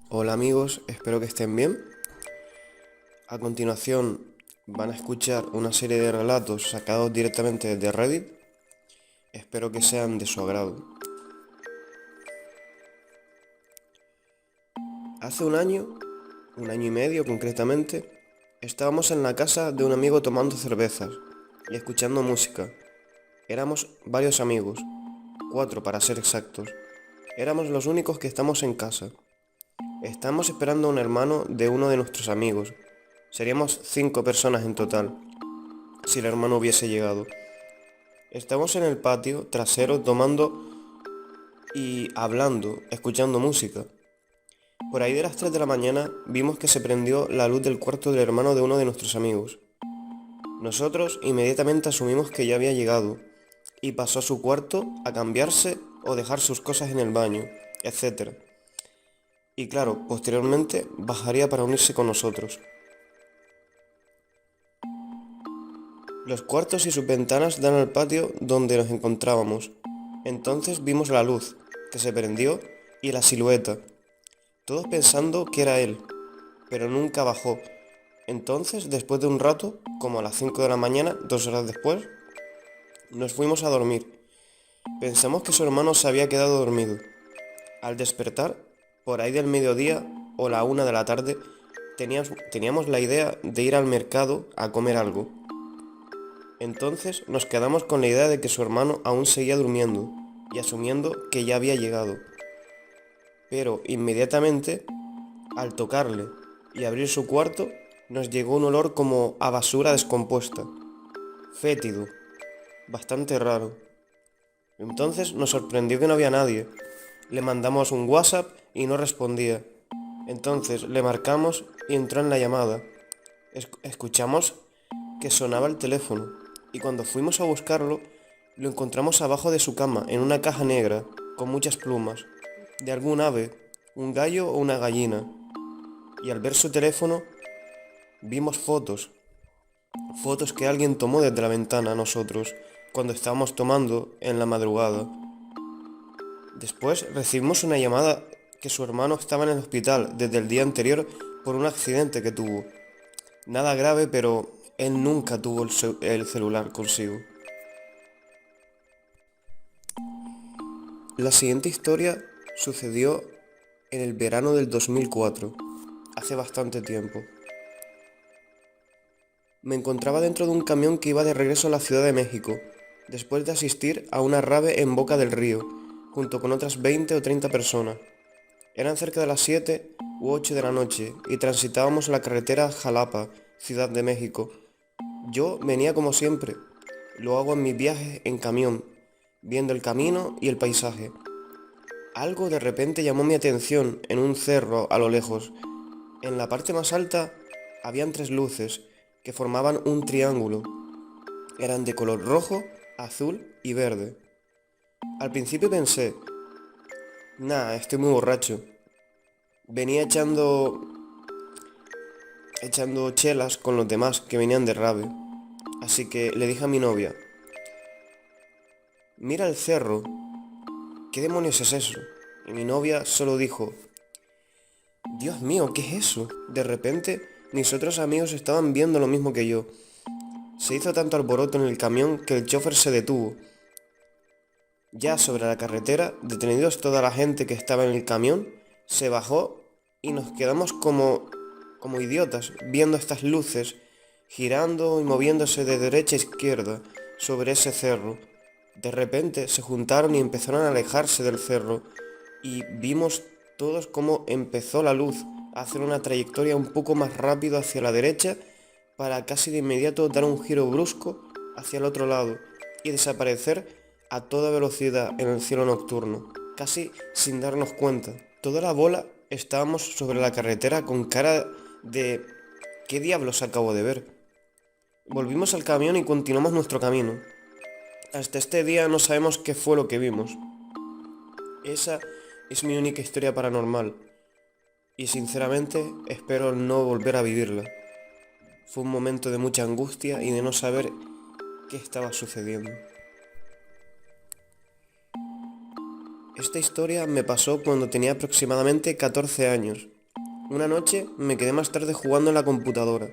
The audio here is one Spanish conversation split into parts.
Hola amigos, espero que estén bien. A continuación van a escuchar una serie de relatos sacados directamente de Reddit. Espero que sean de su agrado. Hace un año y medio concretamente, estábamos en la casa de un amigo tomando cervezas y escuchando música. Éramos varios amigos, 4 para ser exactos. Éramos los únicos que estamos en casa. Estamos esperando a un hermano de uno de nuestros amigos. Seríamos 5 personas en total, si el hermano hubiese llegado. Estamos en el patio trasero tomando y hablando, escuchando música. Por ahí de las 3 de la mañana vimos que se prendió la luz del cuarto del hermano de uno de nuestros amigos. Nosotros inmediatamente asumimos que ya había llegado y pasó a su cuarto a cambiarse o dejar sus cosas en el baño, etc. Y claro, posteriormente bajaría para unirse con nosotros. Los cuartos y sus ventanas dan al patio donde nos encontrábamos. Entonces vimos la luz, que se prendió, y la silueta, todos pensando que era él, pero nunca bajó. Entonces, después de un rato, como a las 5 de la mañana, 2 horas después, nos fuimos a dormir. Pensamos que su hermano se había quedado dormido. Al despertar, por ahí del mediodía o la 1 de la tarde, teníamos la idea de ir al mercado a comer algo. Entonces nos quedamos con la idea de que su hermano aún seguía durmiendo y asumiendo que ya había llegado. Pero inmediatamente, al tocarle y abrir su cuarto, nos llegó un olor como a basura descompuesta, fétido, bastante raro. Entonces nos sorprendió que no había nadie. Le mandamos un WhatsApp y no respondía. Entonces le marcamos y entró en la llamada. Escuchamos que sonaba el teléfono y cuando fuimos a buscarlo, lo encontramos abajo de su cama en una caja negra con muchas plumas, de algún ave, un gallo o una gallina. Y al ver su teléfono, vimos fotos que alguien tomó desde la ventana a nosotros cuando estábamos tomando en la madrugada. Después recibimos una llamada que su hermano estaba en el hospital desde el día anterior por un accidente que tuvo. Nada grave, pero él nunca tuvo el celular consigo. La siguiente historia sucedió en el verano del 2004, hace bastante tiempo. Me encontraba dentro de un camión que iba de regreso a la Ciudad de México, después de asistir a una rave en Boca del Río, junto con otras 20 o 30 personas. Eran cerca de las 7 u 8 de la noche y transitábamos la carretera Jalapa, Ciudad de México. Yo venía como siempre, lo hago en mis viajes en camión, viendo el camino y el paisaje. Algo de repente llamó mi atención en un cerro a lo lejos. En la parte más alta habían 3 luces que formaban un triángulo. Eran de color rojo, azul y verde. Al principio pensé, nah, estoy muy borracho. Venía echando chelas con los demás que venían de rave. Así que le dije a mi novia, mira el cerro, ¿qué demonios es eso? Y mi novia solo dijo, Dios mío, ¿qué es eso? De repente, mis otros amigos estaban viendo lo mismo que yo. Se hizo tanto alboroto en el camión que el chofer se detuvo. Ya sobre la carretera, detenidos toda la gente que estaba en el camión, se bajó y nos quedamos como idiotas viendo estas luces girando y moviéndose de derecha a izquierda sobre ese cerro. De repente se juntaron y empezaron a alejarse del cerro y vimos todos cómo empezó la luz a hacer una trayectoria un poco más rápido hacia la derecha para casi de inmediato dar un giro brusco hacia el otro lado y desaparecer a toda velocidad en el cielo nocturno, casi sin darnos cuenta. Toda la bola estábamos sobre la carretera con cara de ¿qué diablos acabo de ver? Volvimos al camión y continuamos nuestro camino. Hasta este día no sabemos qué fue lo que vimos. Esa es mi única historia paranormal y sinceramente espero no volver a vivirla. Fue un momento de mucha angustia y de no saber qué estaba sucediendo. Esta historia me pasó cuando tenía aproximadamente 14 años. Una noche me quedé más tarde jugando en la computadora.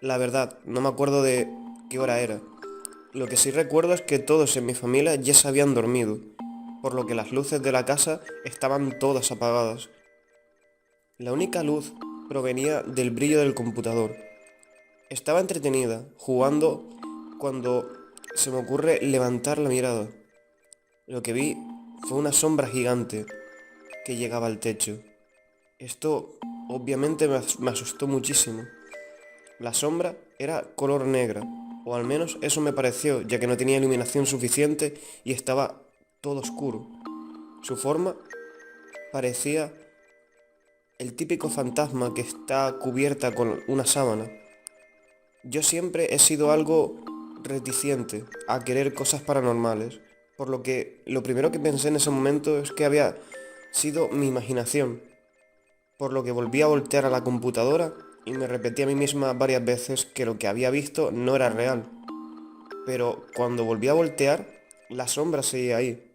La verdad, no me acuerdo de qué hora era. Lo que sí recuerdo es que todos en mi familia ya se habían dormido, por lo que las luces de la casa estaban todas apagadas. La única luz provenía del brillo del computador. Estaba entretenida, jugando, cuando se me ocurre levantar la mirada. Lo que vi fue una sombra gigante que llegaba al techo. Esto obviamente me asustó muchísimo. La sombra era color negra, o al menos eso me pareció, ya que no tenía iluminación suficiente y estaba todo oscuro. Su forma parecía el típico fantasma que está cubierta con una sábana. Yo siempre he sido algo reticente a querer cosas paranormales, por lo que lo primero que pensé en ese momento es que había sido mi imaginación, por lo que volví a voltear a la computadora y me repetí a mí misma varias veces que lo que había visto no era real. Pero cuando volví a voltear, la sombra seguía ahí.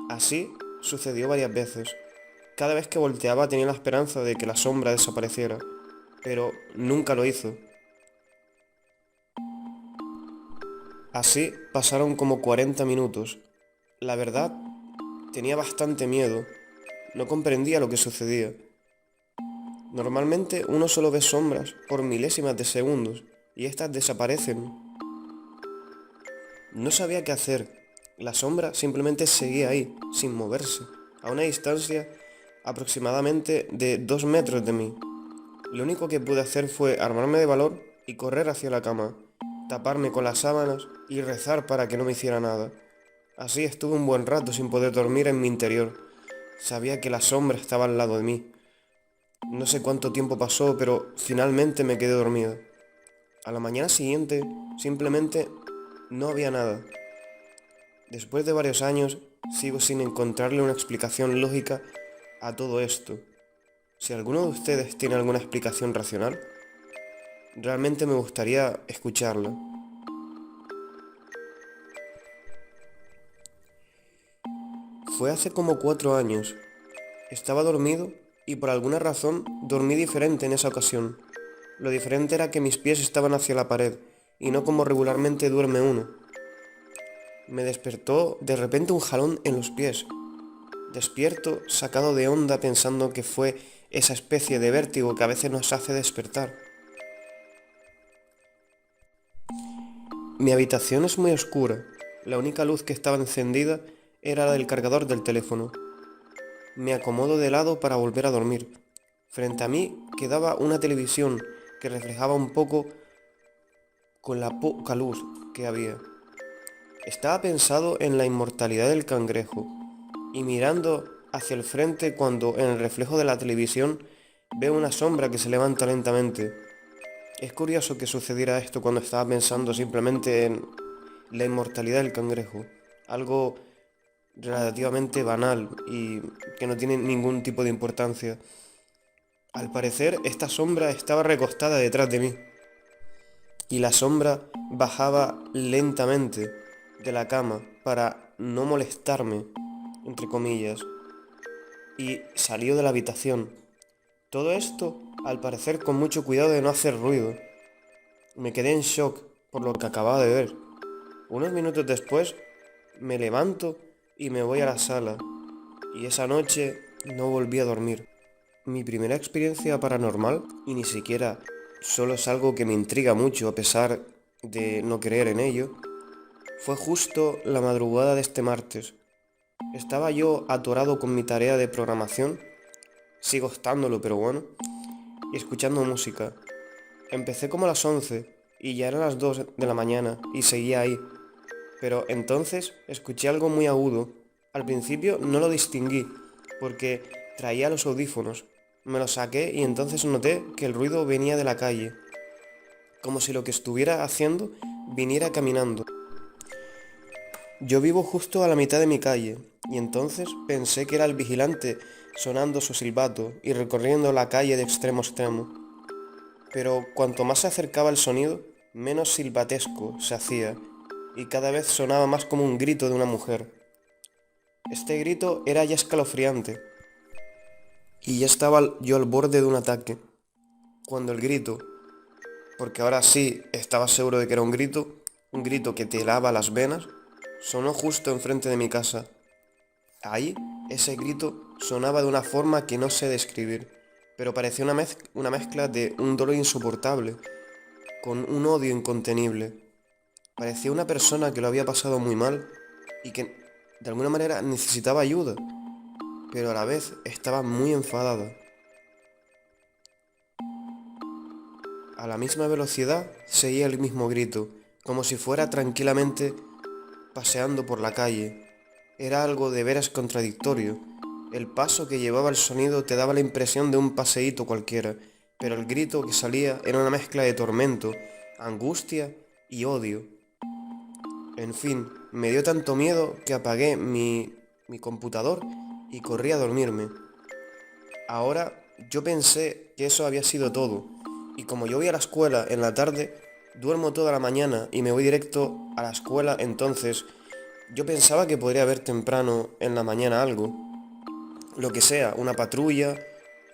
Así sucedió varias veces. Cada vez que volteaba tenía la esperanza de que la sombra desapareciera, pero nunca lo hizo. Así pasaron como 40 minutos. La verdad, tenía bastante miedo. No comprendía lo que sucedía. Normalmente uno solo ve sombras por milésimas de segundos y estas desaparecen. No sabía qué hacer. La sombra simplemente seguía ahí, sin moverse, a una distancia aproximadamente de 2 metros de mí. Lo único que pude hacer fue armarme de valor y correr hacia la cama, taparme con las sábanas y rezar para que no me hiciera nada. Así estuve un buen rato sin poder dormir en mi interior. Sabía que la sombra estaba al lado de mí. No sé cuánto tiempo pasó, pero finalmente me quedé dormido. A la mañana siguiente, simplemente no había nada. Después de varios años, sigo sin encontrarle una explicación lógica a todo esto. Si alguno de ustedes tiene alguna explicación racional, realmente me gustaría escucharla. Fue hace como 4 años. Estaba dormido y por alguna razón dormí diferente en esa ocasión. Lo diferente era que mis pies estaban hacia la pared y no como regularmente duerme uno. Me despertó de repente un jalón en los pies. Despierto, sacado de onda pensando que fue esa especie de vértigo que a veces nos hace despertar. Mi habitación es muy oscura. La única luz que estaba encendida era la del cargador del teléfono. Me acomodo de lado para volver a dormir. Frente a mí quedaba una televisión que reflejaba un poco con la poca luz que había. Estaba pensado en la inmortalidad del cangrejo y mirando hacia el frente cuando en el reflejo de la televisión veo una sombra que se levanta lentamente. Es curioso que sucediera esto cuando estaba pensando simplemente en la inmortalidad del cangrejo, algo relativamente banal y que no tiene ningún tipo de importancia. Al parecer, esta sombra estaba recostada detrás de mí y la sombra bajaba lentamente de la cama para no molestarme, entre comillas, y salió de la habitación. Todo esto, al parecer, con mucho cuidado de no hacer ruido. Me quedé en shock por lo que acababa de ver. Unos minutos después, me levanto y me voy a la sala, y esa noche no volví a dormir. Mi primera experiencia paranormal, y ni siquiera solo es algo que me intriga mucho a pesar de no creer en ello, fue justo la madrugada de este martes. Estaba yo atorado con mi tarea de programación, sigo estándolo pero bueno, y escuchando música. Empecé como a las 11 y ya eran las 2 de la mañana y seguía ahí. Pero entonces escuché algo muy agudo. Al principio no lo distinguí porque traía los audífonos. Me los saqué y entonces noté que el ruido venía de la calle, como si lo que estuviera haciendo viniera caminando. Yo vivo justo a la mitad de mi calle y entonces pensé que era el vigilante sonando su silbato y recorriendo la calle de extremo a extremo. Pero cuanto más se acercaba el sonido, menos silbatesco se hacía y cada vez sonaba más como un grito de una mujer. Este grito era ya escalofriante. y ya estaba yo al borde de un ataque, cuando el grito, porque ahora sí estaba seguro de que era un grito que te helaba las venas, sonó justo enfrente de mi casa. Ahí, ese grito sonaba de una forma que no sé describir, pero parecía una mezcla de un dolor insoportable, con un odio incontenible. Parecía una persona que lo había pasado muy mal y que de alguna manera necesitaba ayuda, pero a la vez estaba muy enfadada. A la misma velocidad seguía el mismo grito, como si fuera tranquilamente paseando por la calle. Era algo de veras contradictorio. El paso que llevaba el sonido te daba la impresión de un paseíto cualquiera, pero el grito que salía era una mezcla de tormento, angustia y odio. En fin, me dio tanto miedo que apagué mi computador y corrí a dormirme. Ahora yo pensé que eso había sido todo, y como yo voy a la escuela en la tarde, duermo toda la mañana y me voy directo a la escuela, entonces yo pensaba que podría haber temprano en la mañana algo, lo que sea, una patrulla,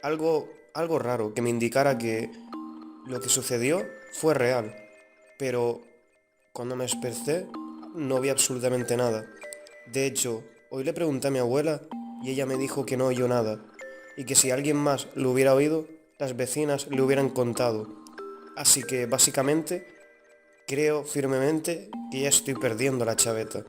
algo raro que me indicara que lo que sucedió fue real, pero cuando me desperté no vi absolutamente nada. De hecho, hoy le pregunté a mi abuela y ella me dijo que no oyó nada y que si alguien más lo hubiera oído, las vecinas le hubieran contado. Así que básicamente creo firmemente que ya estoy perdiendo la chaveta.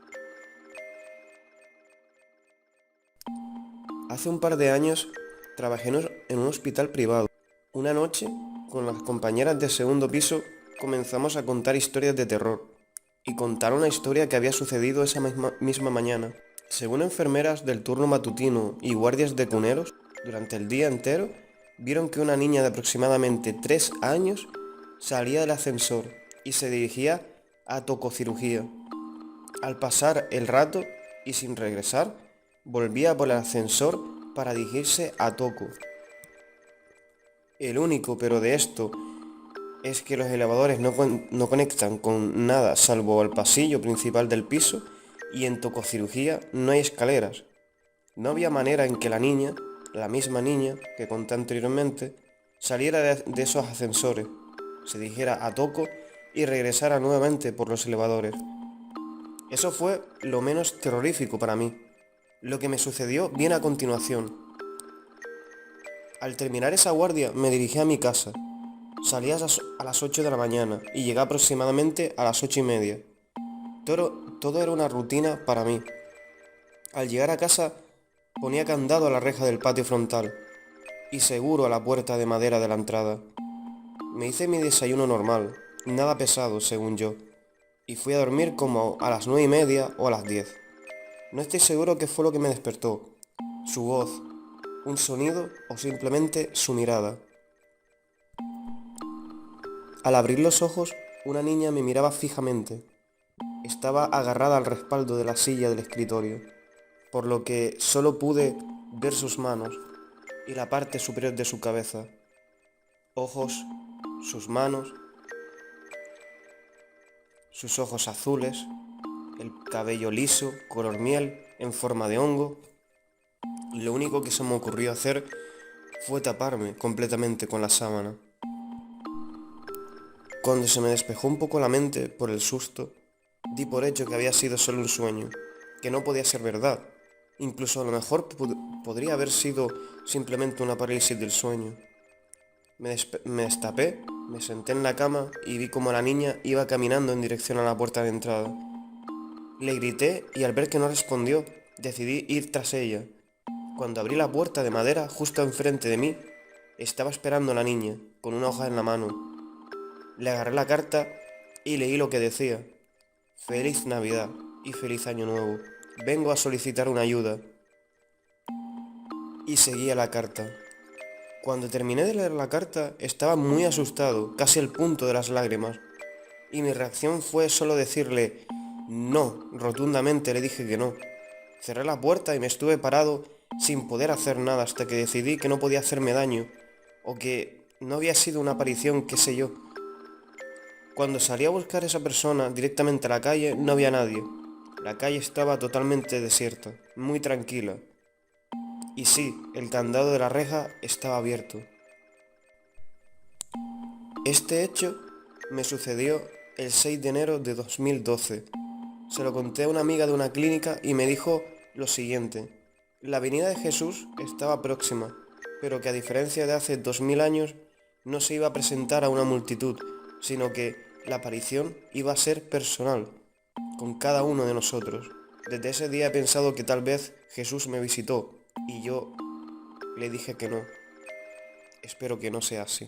Hace un par de años trabajé en un hospital privado. Una noche, con las compañeras de segundo piso, comenzamos a contar historias de terror y contar una historia que había sucedido esa misma mañana. Según enfermeras del turno matutino y guardias de cuneros, durante el día entero, vieron que una niña de aproximadamente 3 años salía del ascensor y se dirigía a tococirugía. Al pasar el rato y sin regresar, volvía por el ascensor para dirigirse a toco. El único pero de esto es que los elevadores no conectan con nada salvo al pasillo principal del piso y en tococirugía no hay escaleras. No había manera en que la niña, la misma niña que conté anteriormente, saliera de esos ascensores, se dirigiera a toco y regresara nuevamente por los elevadores. Eso fue lo menos terrorífico para mí. Lo que me sucedió viene a continuación. Al terminar esa guardia me dirigí a mi casa. Salí a las 8 de la mañana y llegué aproximadamente a las 8:30. Todo era una rutina para mí. Al llegar a casa ponía candado a la reja del patio frontal y seguro a la puerta de madera de la entrada. Me hice mi desayuno normal, nada pesado según yo, y fui a dormir como a las 9:30 o a las 10. No estoy seguro qué fue lo que me despertó, su voz, un sonido o simplemente su mirada. Al abrir los ojos, una niña me miraba fijamente. Estaba agarrada al respaldo de la silla del escritorio, por lo que solo pude ver sus manos y la parte superior de su cabeza, ojos, sus manos, sus ojos azules, el cabello liso, color miel, en forma de hongo, y lo único que se me ocurrió hacer fue taparme completamente con la sábana. Cuando se me despejó un poco la mente por el susto, di por hecho que había sido solo un sueño, que no podía ser verdad. Incluso a lo mejor podría haber sido simplemente una parálisis del sueño. Me destapé, me senté en la cama y vi como la niña iba caminando en dirección a la puerta de entrada. Le grité y al ver que no respondió, decidí ir tras ella. Cuando abrí la puerta de madera justo enfrente de mí, estaba esperando la niña, con una hoja en la mano. Le agarré la carta y leí lo que decía. Feliz Navidad y feliz Año Nuevo. Vengo a solicitar una ayuda. Y seguía la carta. Cuando terminé de leer la carta, estaba muy asustado, casi al punto de las lágrimas. Y mi reacción fue solo decirle no, rotundamente le dije que no. Cerré la puerta y me estuve parado sin poder hacer nada hasta que decidí que no podía hacerme daño, o que no había sido una aparición, qué sé yo. Cuando salí a buscar a esa persona directamente a la calle, no había nadie. La calle estaba totalmente desierta, muy tranquila. Y sí, el candado de la reja estaba abierto. Este hecho me sucedió el 6 de enero de 2012. Se lo conté a una amiga de una clínica y me dijo lo siguiente: la venida de Jesús estaba próxima, pero que a diferencia de hace 2000 años, no se iba a presentar a una multitud, sino que la aparición iba a ser personal, con cada uno de nosotros. Desde ese día he pensado que tal vez Jesús me visitó y yo le dije que no. Espero que no sea así.